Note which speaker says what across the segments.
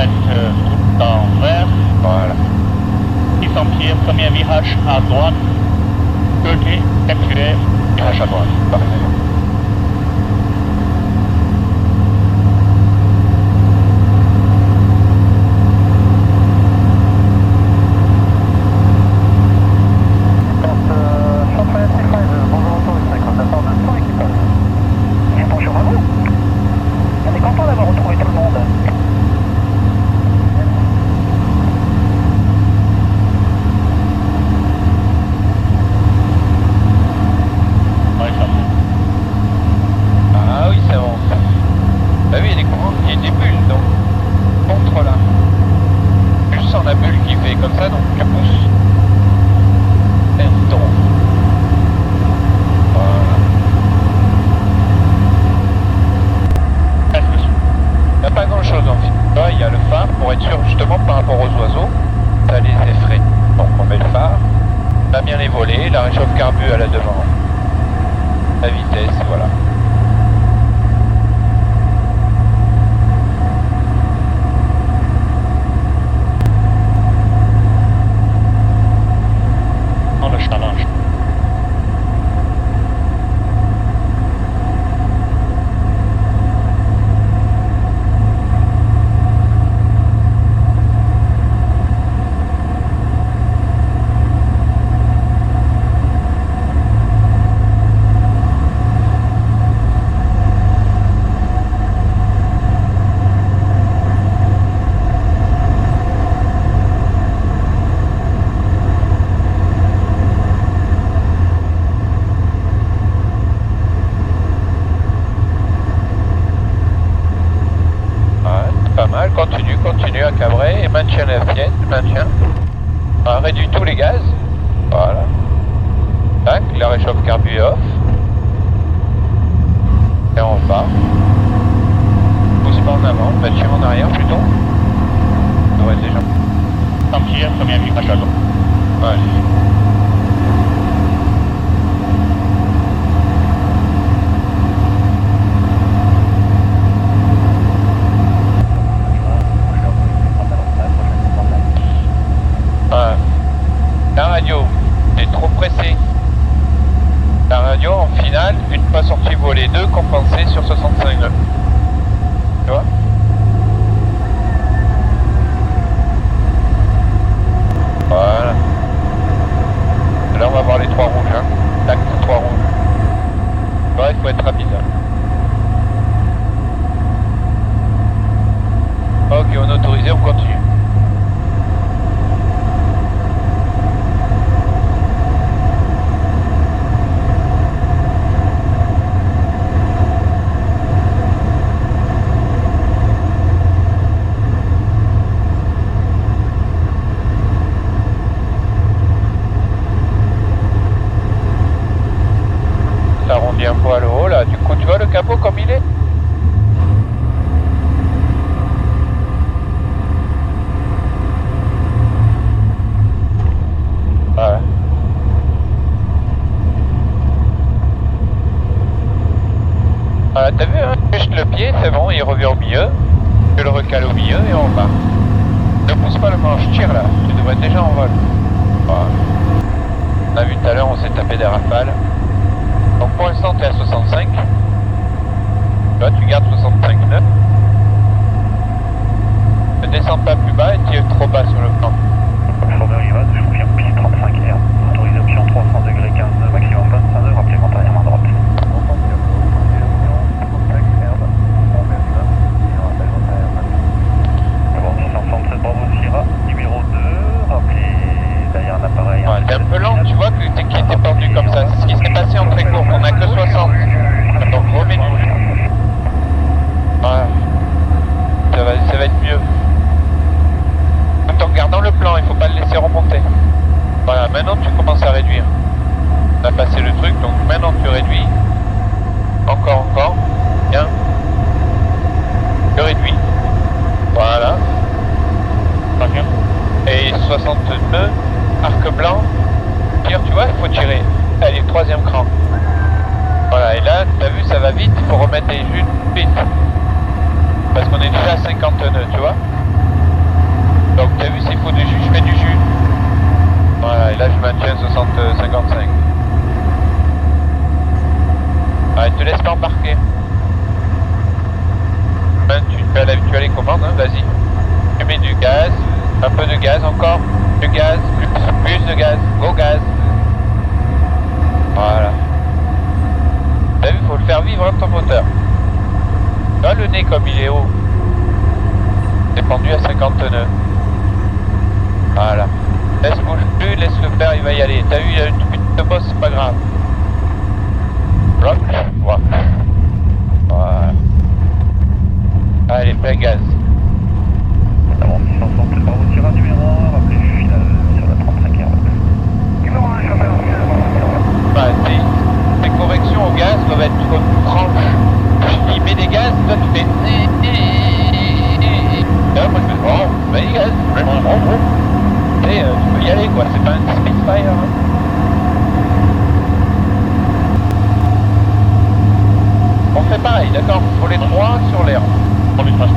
Speaker 1: faites route d'envers.
Speaker 2: Voilà.
Speaker 1: 600 pieds, premier virage à droite. Côté, capturé.
Speaker 2: Virage à droite. Parfait. Continue à cabrer et maintient l'assiette, maintient. Réduit tous les gaz. Voilà. Tac, la réchauffe carbu off. Et on repart. Pousse pas en avant, maintient en arrière plutôt. Ça devrait être déjà.
Speaker 1: 100 pieds, premier virage à droite.
Speaker 2: Allez. La radio, t'es trop pressé. La radio en finale, une fois sortie volet 2, compensée sur 65 nœuds. Tu vois? Voilà. Là on va voir les 3 rouges. Hein. Tac, 3 rouges. Ouais, il faut être rapide. Hein. Ok, on est autorisé, on continue. Arrondi un peu à le haut là, du coup tu vois le capot comme il est? Voilà. Voilà, t'as vu hein? Juste le pied, c'est bon, il revient au milieu. Je le recale au milieu et on part. Ne pousse pas le manche, tire là, tu devrais être déjà en vol. Voilà. On a vu tout à l'heure, on s'est tapé des rafales. Donc pour l'instant tu es à 65. Là tu gardes 65 nœuds. Ne descends pas plus bas et tire trop bas sur le plan.
Speaker 3: Fordeur Rivaz, je confirme piste 35 R. Autorisation 300 degrés 15 maximum 25 heures, rappelez montagne main droite. Bon, 667 Bravo Sierra, numéro 2, rappelez derrière un appareil.
Speaker 2: Ouais, t'es un peu lent, tu vois que t'es qui était pendu comme ça. C'est ce qui s'est passé en très court, on a que 60. Donc remets-nous. Voilà. Ça va être mieux. Tout en regardant le plan, il faut pas le laisser remonter. Voilà, maintenant tu commences à réduire. On a passé le truc, donc maintenant tu réduis. Encore. Bien. Tu réduis. Voilà. Et 62, arc blanc. Tire, tu vois, il faut tirer. Allez, troisième cran. Voilà, et là, t'as vu, ça va vite, il faut remettre les jus vite. Parce qu'on est déjà à 50 nœuds, tu vois. reste embarqué. Ben, tu as les commandes, hein, vas-y. Tu mets du gaz, un peu de gaz encore, du gaz, plus de gaz, go gaz. Voilà. T'as vu, faut le faire vivre hein, ton moteur. Tu vois le nez comme il est haut. C'est pendu à 50 nœuds. Voilà. Bouge plus, laisse-le faire, il va y aller. T'as vu, il y a une petite bosse, c'est pas grave. Bloc, voilà. Voilà. Allez, plein gaz.
Speaker 3: Avant 660, par au tirage numéro 1, rappelez final sur la 35 heures. Numéro 1, chauffeur,
Speaker 2: Bah, tes corrections au gaz doivent être franches. Il met des gaz, toi tu fais. Là, moi je fais. Oh, mets des gaz. Tu peux y aller quoi, c'est pas un Spitfire. Hein. On fait pareil, d'accord, pour les trois sur l'air.
Speaker 1: On est face.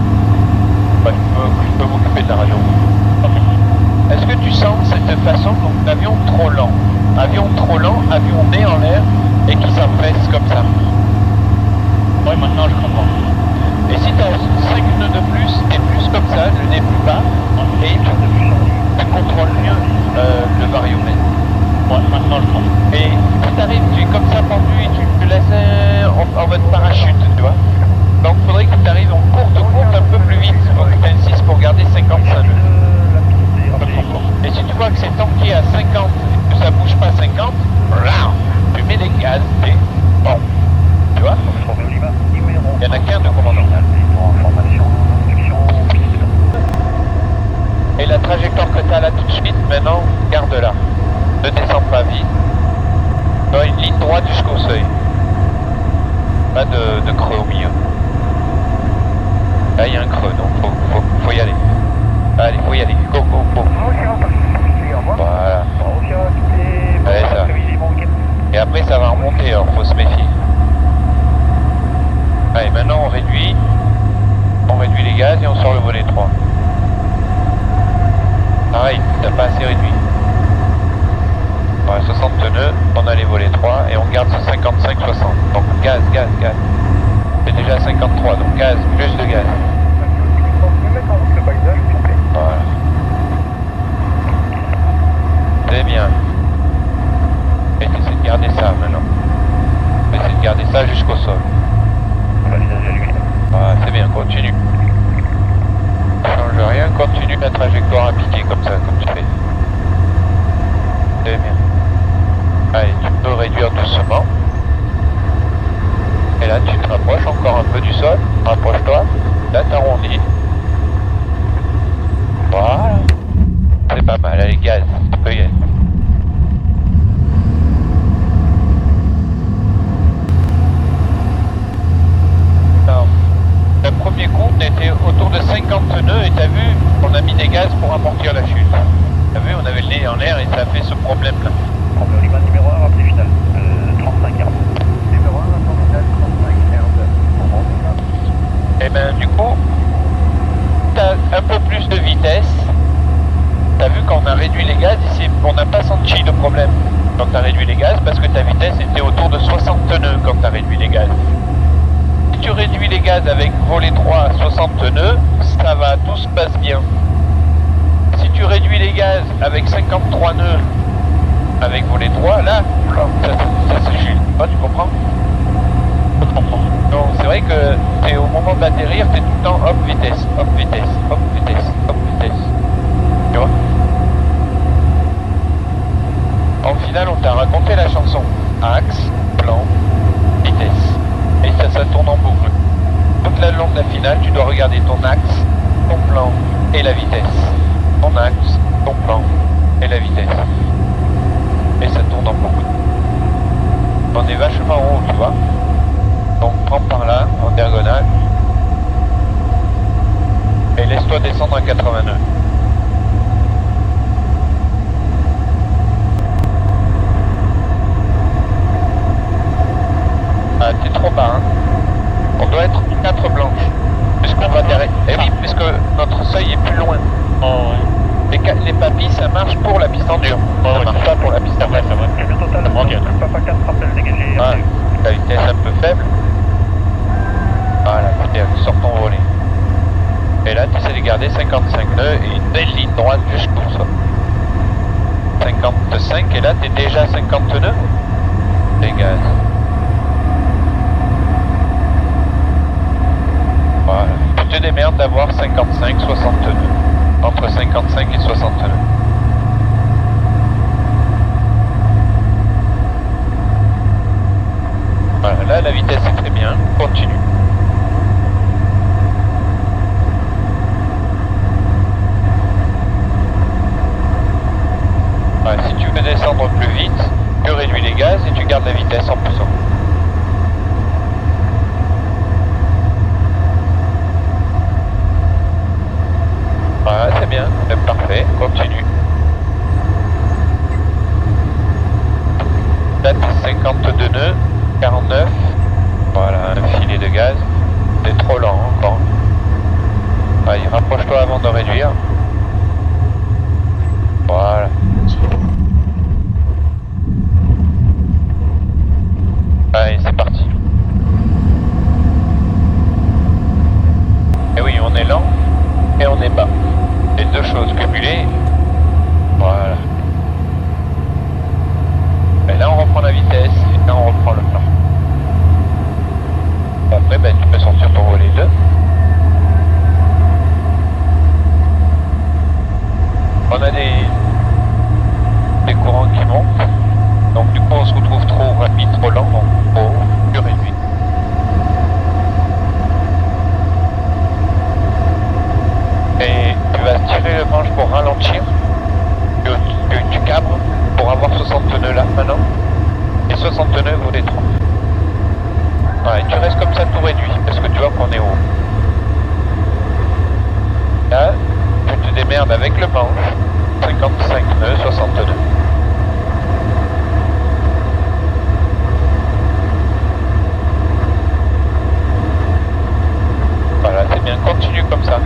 Speaker 2: Ouais, je peux m'occuper de la radio. Est-ce que tu sens cette façon, donc avion trop lent, avion né en l'air et qui s'affaisse comme ça?
Speaker 1: Ouais, maintenant je comprends.
Speaker 2: Et si tu as 5 nœuds de plus, et plus comme ça, le nez plus bas, et tu contrôles mieux le variomètre.
Speaker 1: Ouais, maintenant je comprends.
Speaker 2: Et si t'arrives, tu es comme ça pendu et tu te laisses en mode parachute, tu vois. Donc il faudrait que tu arrives en courte un peu plus vite. Donc tu insistes pour garder 55 nœuds. Et si tu vois que c'est tanké à 50 et que ça bouge pas 50, tu mets des gaz et bon. Tu vois? Il y en a qu'un de commandant. Et la trajectoire que tu as là tout de suite, maintenant, garde-la. Ne descends pas vite. Tu as une ligne droite jusqu'au seuil. Pas de creux au milieu. Là, il y a un creux, donc faut y aller. Allez, faut y aller. Go, go, go. Voilà. Allez, ça. Et après, ça va remonter, alors faut se méfier. Allez, maintenant, on réduit les gaz et on sort le volet 3. Pareil, t'as pas assez réduit. Voilà, 60 nœuds, on a les volets 3 et on garde ce 55-60. Donc gaz. C'est déjà 53, donc gaz, plus de gaz. Voilà. C'est bien. Et t'essaies de garder ça maintenant. T'essaies de garder ça jusqu'au sol. Voilà, c'est bien, continue. Change rien, continue la trajectoire à piquer comme ça, comme tu fais. C'est bien. Allez, tu peux réduire doucement. Et là, tu te rapproches encore un peu du sol. Rapproche-toi. Là, t'arrondis. Voilà. C'est pas mal, allez, gaz. Tu peux y aller. Alors, le premier coup, on était autour de 50 nœuds et t'as vu, on a mis des gaz pour amortir la chute. T'as vu, on avait le nez en l'air et ça a fait ce problème-là.
Speaker 3: Numéro 1, rappelez final. 35 heures. Numéro 1, final, 35 heures.
Speaker 2: Et ben du coup, t'as un peu plus de vitesse. T'as vu quand on a réduit les gaz, ici, on n'a pas senti de problème quand t'as réduit les gaz parce que ta vitesse était autour de 60 nœuds quand t'as réduit les gaz. Si tu réduis les gaz avec volet 3 à 60 nœuds, ça va, tout se passe bien. Si tu réduis les gaz avec 53 nœuds avec volet 3, là, ça se gile. Ah, tu comprends?
Speaker 1: Je comprends.
Speaker 2: Donc c'est vrai que t'es au moment d'atterrir, t'es tout le temps hop vitesse, hop vitesse, hop vitesse, hop vitesse. Tu vois? En finale, on t'a raconté la chanson. Axe, plan, vitesse. Et ça tourne en boucle. Toute la long de la finale, tu dois regarder ton axe, ton plan et la vitesse. Ton axe, ton plan et la vitesse. Et ça tourne en boucle. On est vachement haut, tu vois. Donc prends par là, en diagonale. Et laisse-toi descendre à 80 nœuds. Ah, t'es trop bas, hein. On doit être 4 blanches. Puisqu'on va derrière. Eh oui, puisque notre seuil est plus loin.
Speaker 1: Oh, ouais.
Speaker 2: Les papilles, ça marche pour la piste en dur. Ça marche pas pour la piste en
Speaker 1: C'est vrai, c'est vrai.
Speaker 3: Le total,
Speaker 1: Ça me regarde.
Speaker 3: Papa 4, rappel dégagé.
Speaker 2: Ah, la vitesse un peu faible. Voilà, tu sors ton volet. Et là, tu essaies de garder 55 nœuds et une belle ligne droite jusqu'au sol. 55, et là, tu es déjà à 50 nœuds. Dégage. Voilà. Tu te démerdes d'avoir 55, 60 nœuds. Entre 55 et 60 nœuds. Voilà, là, la vitesse est très bien. Continue. Ouais, si tu veux descendre plus vite, tu réduis les gaz et tu gardes la vitesse en poussant. Voilà, c'est bien, c'est parfait, continue. Là, t'es 52 nœuds, 49. Voilà, un filet de gaz. C'est trop lent encore. Allez, rapproche-toi avant de réduire. Voilà. Allez, c'est parti. Et oui, on est lent et on est bas. Les deux choses cumulées. Voilà. Et là, on reprend la vitesse et là, on reprend le plan. Après, ben, tu peux sortir ton volet 2. On a des courants qui montent. Donc du coup on se retrouve trop rapide, trop lent, donc tu réduis. Et tu vas tirer le manche pour ralentir. Tu cabres pour avoir 60 nœuds là maintenant. Et 60 nœuds volet 3. Ouais, tu restes comme ça tout réduit, parce que tu vois qu'on est haut. Là, tu te démerdes avec le manche. 55 nœuds, 60 nœuds. Voilà, c'est bien, continue comme ça.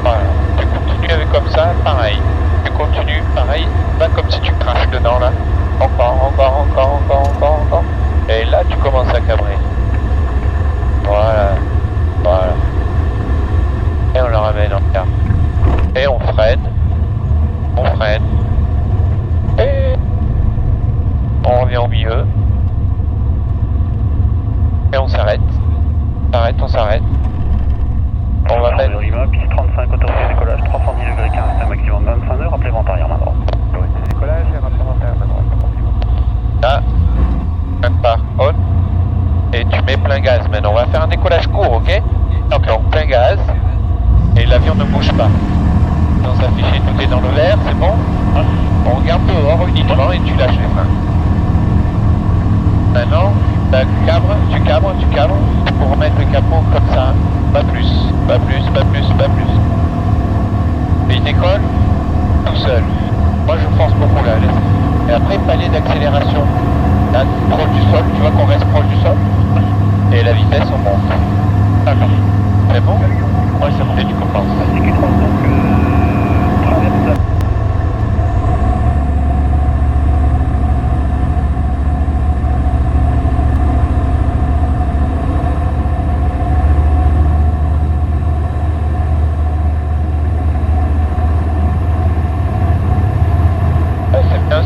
Speaker 2: Voilà, tu continues avec comme ça, pareil. Tu continues, pareil, pas comme si tu craches dedans là. Encore. Et là, tu commences à cabrer. Voilà. Et on le ramène en quart. Et on freine. Et on revient au milieu. Et on s'arrête. On s'arrête. On va mettre...
Speaker 3: Rima, piste 35, autorisé décollage, 310 degrés 15, c'est un maximum 25 nœuds, rappelez vent arrière main droite. Autorisé décollage et rappelez vent arrière main droite.
Speaker 2: Là, même pas on. Et tu mets plein gaz. Maintenant, on va faire un décollage court, ok? Donc plein gaz. Et l'avion ne bouge pas. Dans sa fichier, tout est dans le vert, c'est bon? On regarde dehors uniquement et tu lâches les freins. Maintenant, tu cabres pour remettre le capot comme ça. Pas plus. Et il décolle tout seul. Moi je force beaucoup là. Et après, palier d'accélération. Là, proche du sol, tu vois qu'on reste proche du sol. Et la vitesse, on monte. D'accord. C'est bon? Ouais, c'est bon. Et tu commences.
Speaker 3: CQ30 donc, traverse la...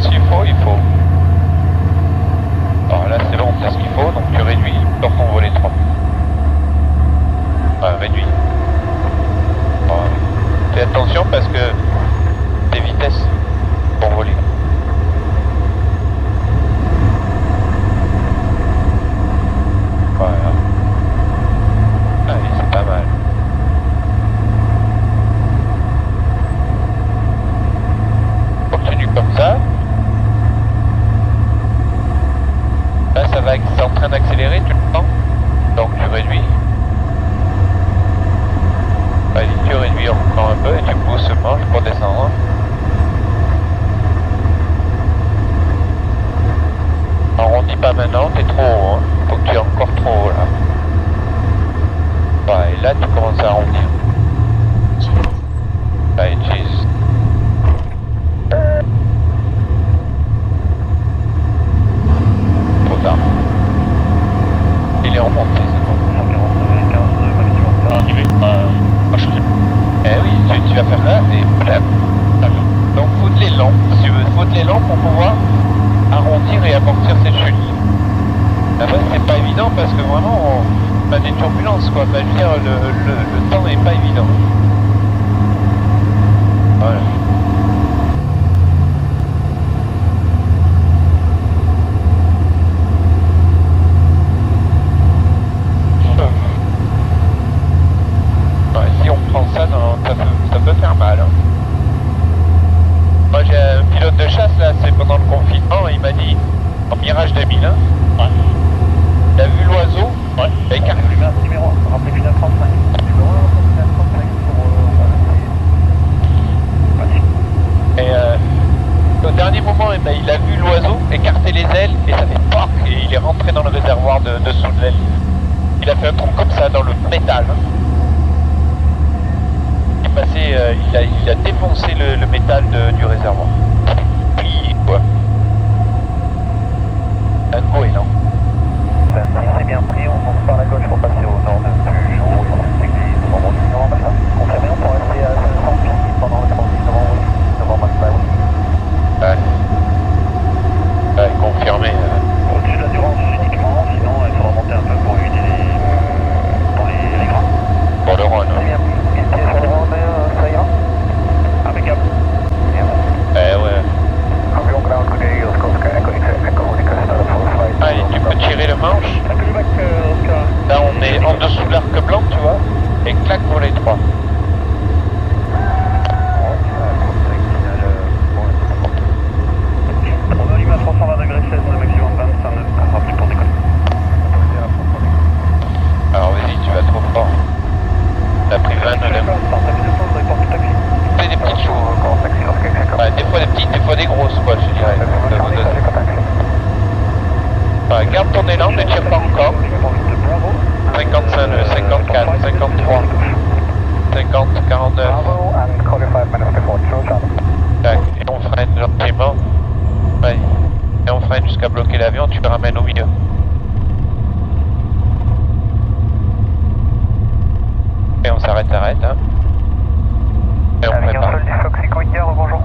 Speaker 2: S'il faut, il faut. Alors là c'est bon, c'est ce qu'il faut, donc tu réduis sur ton volet 3. Réduis. Voilà. Fais attention parce que des vitesses pour voler. Voilà. Allez, c'est pas mal. Continue comme ça. Là, c'est en train d'accélérer, tu le sens? Donc tu réduis. Allez, tu réduis encore un peu et tu pousses le manche pour descendre. Arrondis pas maintenant, t'es trop haut. Hein. Faut que tu es encore trop haut là. Ouais, et là, tu commences à arrondir. Allez, cheese. pas évident parce que vraiment on a des turbulences quoi. Bah, je veux dire, le temps n'est pas évident. Voilà. Ouais, si on prend ça, ça peut faire mal. Hein. Moi j'ai un pilote de chasse là, c'est pendant le confinement, il m'a dit, en Mirage 2001,
Speaker 1: Ouais.
Speaker 2: il a vu l'oiseau,
Speaker 1: Ouais.
Speaker 2: et car...
Speaker 3: Numéro 1, rappelez final 35. Numéro 1, rappelez final 35 pour...
Speaker 2: Et au dernier moment, eh ben, il a vu l'oiseau écarter les ailes et ça fait POC et il est rentré dans le réservoir dessous de l'aile. Il a fait un trou comme ça dans le métal. Il est passé, il a défoncé le métal du réservoir. Plié quoi. Un goéland.
Speaker 3: 26, c'est bien pris, on monte par la gauche pour passer au nord de Puge, au église, novembre du novembre matin. Confirmé, on peut rester à 500 pieds pendant le transit novembre matin.
Speaker 2: Ouais. Ouais, confirmé.
Speaker 3: Au-dessus de la Durance uniquement, sinon il faudra monter un peu pour éviter les grains.
Speaker 2: Pour le Rhône.
Speaker 3: C'est bien pris, une pièce sur le Rhône, ça ira. Impeccable. Bien.
Speaker 2: Ouais. Allez, tu peux tirer le manche. Là, on est en dessous de l'arc blanc, tu vois. Et claque pour les trois.
Speaker 3: On allume à 320 degrés 16, le maximum 25 nœuds. Rapide pour décoller.
Speaker 2: Alors vas-y, tu vas trop fort. T'as pris 20 de l'aime. C'est des petites choses. Ouais, des fois des petites, des fois des grosses, quoi, je dirais. Ouais, garde ton élan, ne tire pas encore. 55 nœuds, 54, 53, 50, 49. Tac, et on freine gentiment. Ouais. Et on freine jusqu'à bloquer l'avion, tu le ramènes au milieu. Et on s'arrête, hein. Et on prépare.
Speaker 3: Fox Echo India, rebonjour.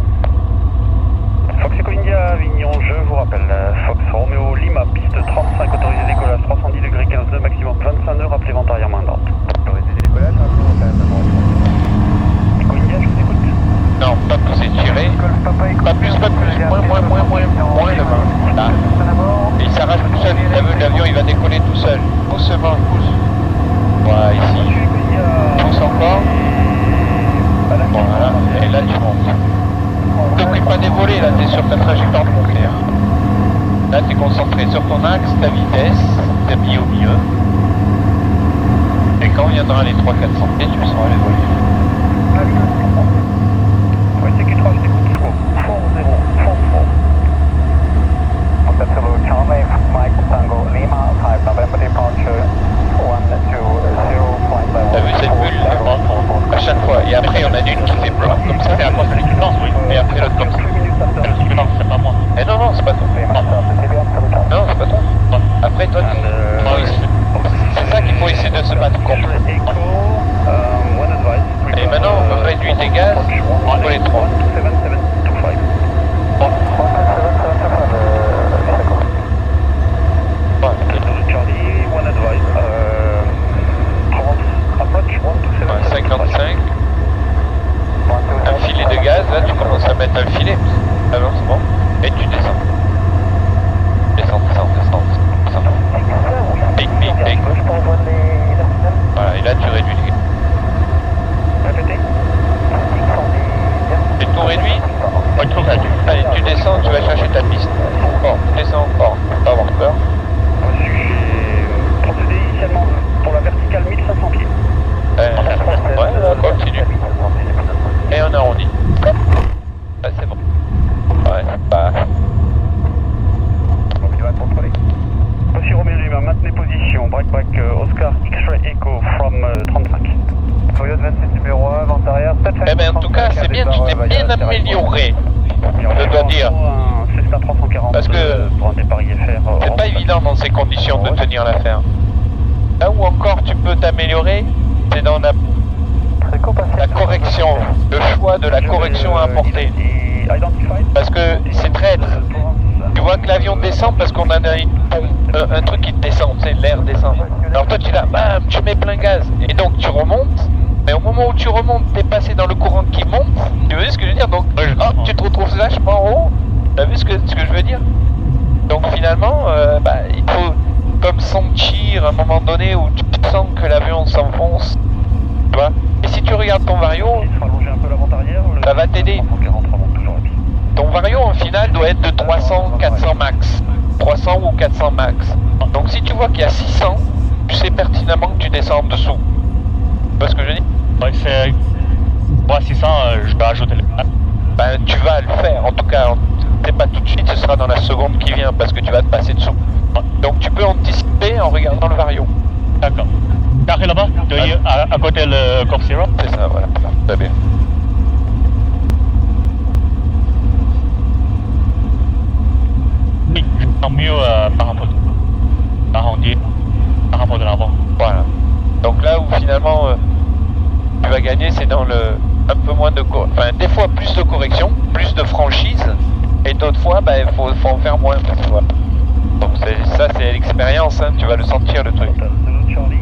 Speaker 3: Fox Echo India, Avignon, je vous rappelle, Fox Romeo Lima, piste 35, autorisé décollage, 310 degrés 15 nœuds, maximum 25 nœuds, rappelez vente arrière main droite. Autorisé décollage, Echo India, je vous écoute.
Speaker 2: Non, pas pousser, tirer. Pas plus, moins le vent. Là. Et il s'arrache tout seul, t'as vu, l'avion il va décoller tout seul. Doucement, pousse. Voilà, ici. Pousse encore. Voilà, et là tu montes. Ne prie pas des volets, là t'es sur ta trajectoire de montée. Là t'es concentré sur ton axe, ta vitesse, t'es mis au milieu. Et quand viendra les 300-400 pieds, tu sauras les volets.
Speaker 3: Oui, c'est Q3, je t'écoute. 4-0, 4-4. Absolute Charlie, Mike Tango, Lima, 5 November departure, 120, flight level.
Speaker 2: T'as vu cette bulle là, à chaque fois. Et après on a une qui fait blanc comme ça.
Speaker 1: C'est à cause de l'équivalence, oui.
Speaker 2: Et après l'autre comme ça.
Speaker 1: C'est l'équivalence, c'est pas moi.
Speaker 2: Eh non, c'est pas toi. Non, c'est pas toi. Après toi, c'est ça qu'il faut essayer de se battre contre. Et maintenant on réduit tes gaz entre les trois. Ouais, 55. Un filet de gaz, là tu commences à mettre un filet. Alors c'est bon. Et tu descends. Descends. Pic. Voilà, et là tu réduis les gaz. C'est tout réduit?
Speaker 1: Ouais, tout réduit.
Speaker 2: Allez, tu descends, tu vas chercher ta piste. Encore, tu descends encore, faut pas avoir peur.
Speaker 3: J'ai procédé initialement pour la verticale 1500 pieds.
Speaker 2: Ouais, continue. Et on arrondit. Là c'est bon. Ouais, bah.
Speaker 3: Monsieur Romeo Lima, maintenez position. Break Oscar X-Ray Echo from 35. Toyota 26 numéro 1, vente arrière.
Speaker 2: Eh ben en tout cas, c'est bien, tu t'es bien amélioré. Je dois dire.
Speaker 3: Cessna 340
Speaker 2: Parce que
Speaker 3: pour un départ IFR.
Speaker 2: c'est pas évident dans ces conditions de tenir l'affaire. Là où encore tu peux t'améliorer, c'est dans la correction, le choix de la correction à apporter. Parce que c'est traître. Tu vois que l'avion descend parce qu'on a un truc qui descend, tu sais, l'air descend. Alors toi tu es là, bam, tu mets plein gaz. Et donc tu remontes, mais au moment où tu remontes, t'es passé dans le courant qui monte. Tu vois ce que je veux dire? Donc hop, tu te retrouves vachement en haut. T'as vu ce que je veux dire? Donc finalement, il faut comme sentir à un moment donné où tu sens que l'avion s'enfonce. Tu vois? Et si tu regardes ton vario,
Speaker 3: Il sera allongé un peu l'avant arrière.
Speaker 2: ça va t'aider.
Speaker 3: 340 remonte toujours à pied.
Speaker 2: Ton vario en finale doit être de 300, 400 max. 300 ou 400 max. Donc si tu vois qu'il y a 600, tu sais pertinemment que tu descends en dessous. Tu vois ce que je dis?
Speaker 1: Ouais, c'est. Moi, 600, je vais rajouter le.
Speaker 2: Ben, tu vas le faire. En tout cas, c'est pas tout de suite, ce sera dans la seconde qui vient parce que tu vas te passer dessous. Donc tu peux anticiper en regardant le vario.
Speaker 1: D'accord. Carré là-bas, à côté le Corp Zero.
Speaker 2: C'est ça, voilà. Très bien.
Speaker 1: Oui, je sens mieux par rapport de l'avant.
Speaker 2: Voilà. Donc là où finalement tu vas gagner, c'est dans le un peu moins de des fois plus de correction, plus de franchise, et d'autres fois il faut en faire moins. Tu vois. Donc ça c'est l'expérience, hein, tu vas le sentir le truc.
Speaker 3: Zulu Charlie.